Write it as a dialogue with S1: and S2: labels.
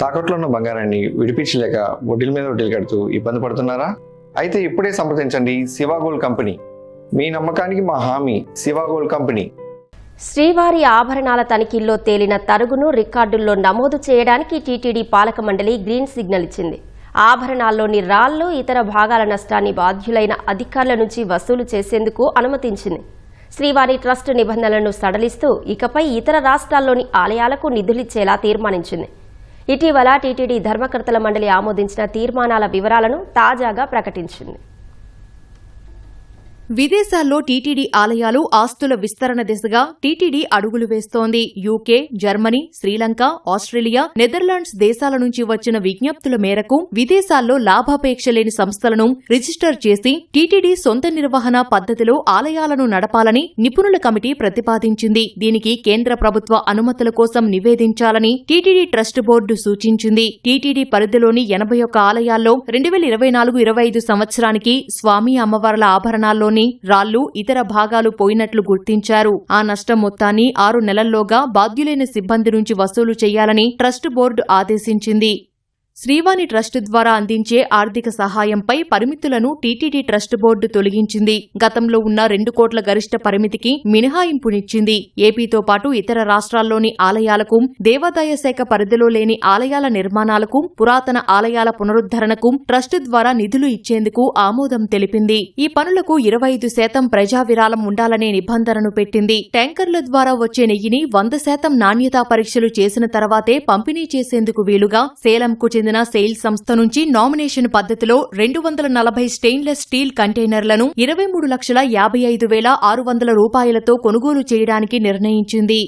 S1: తాకట్లో ఉన్న బంగారాన్ని విడిపించలేక వడ్డీల మీద వడ్డీలు కడుతూ ఇబ్బంది పడుతున్నారా? అయితే ఇప్పుడే సంప్రదించండి శివ గోల్డ్ కంపెనీ. మీ నమ్మకానికి మా హామీ శివ గోల్డ్ కంపెనీ.
S2: శ్రీవారి ఆభరణాల తనిఖీల్లో తేలిన తరుగును రికార్డుల్లో నమోదు చేయడానికి టీటీడీ పాలక మండలి గ్రీన్ సిగ్నల్ ఇచ్చింది. ఆభరణాల్లోని రాళ్లు, ఇతర భాగాల నష్టాన్ని బాధ్యులైన అధికారుల నుంచి వసూలు చేసేందుకు అనుమతించింది. శ్రీవారి ట్రస్ట్ నిబంధనలను సడలిస్తూ ఇకపై ఇతర రాష్ట్రాల్లోని ఆలయాలకు నిధులిచ్చేలా తీర్మానించింది. ఇటీవల టీటీడీ ధర్మకర్తల మండలి ఆమోదించిన తీర్మానాల వివరాలను తాజాగా ప్రకటించింది.
S3: విదేశాల్లో టీటీడీ ఆలయాలు, ఆస్తుల విస్తరణ దిశగా టీటీడీ అడుగులు వేస్తోంది. UK, Germany, Sri Lanka, Australia, Netherlands దేశాల నుంచి వచ్చిన విజ్ఞప్తుల మేరకు విదేశాల్లో లాభాపేక్ష లేని సంస్థలను రిజిస్టర్ చేసి టీటీడీ సొంత నిర్వహణ పద్ధతిలో ఆలయాలను నడపాలని నిపుణుల కమిటీ ప్రతిపాదించింది. దీనికి కేంద్ర ప్రభుత్వ అనుమతుల కోసం నివేదించాలని టీటీడీ ట్రస్ట్ బోర్డు సూచించింది. టీటీడీ పరిధిలోని 81 ఆలయాల్లో 2024-25 సంవత్సరానికి స్వామి అమ్మవార్ల ఆభరణాల్లోని రాళ్లు, ఇతర భాగాలు పోయినట్లు గుర్తించారు. ఆ నష్టం మొత్తాన్ని 6 నెలల్లోగా బాధ్యులైన సిబ్బంది నుంచి వసూలు చేయాలని ట్రస్ట్ బోర్డు ఆదేశించింది. శ్రీవాణి ట్రస్ట్ ద్వారా అందించే ఆర్థిక సహాయంపై పరిమితులను టీటీడీ ట్రస్ట్ బోర్డు తొలగించింది. గతంలో ఉన్న 2 కోట్ల గరిష్ట పరిమితికి మినహాయింపునిచ్చింది. ఏపీతో పాటు ఇతర రాష్ట్రాల్లోని ఆలయాలకు, దేవాదాయ శాఖ పరిధిలో లేని ఆలయాల నిర్మాణాలకు, పురాతన ఆలయాల పునరుద్ధరణకు ట్రస్ట్ ద్వారా నిధులు ఇచ్చేందుకు ఆమోదం తెలిపింది. ఈ పనులకు 25% ప్రజా విరాళం ఉండాలనే నిబంధనను పెట్టింది. ట్యాంకర్ల ద్వారా వచ్చే నెయ్యిని 100% నాణ్యతా పరీక్షలు చేసిన తర్వాతే పంపిణీ చేసేందుకు వీలుగా సేలంకు చెందిన సెయిల్ సంస్థ నుంచి నామినేషన్ పద్ధతిలో 240 స్టెయిన్లెస్ స్టీల్ కంటైనర్లను 23,55,600 రూపాయలతో కొనుగోలు చేయడానికి నిర్ణయించింది.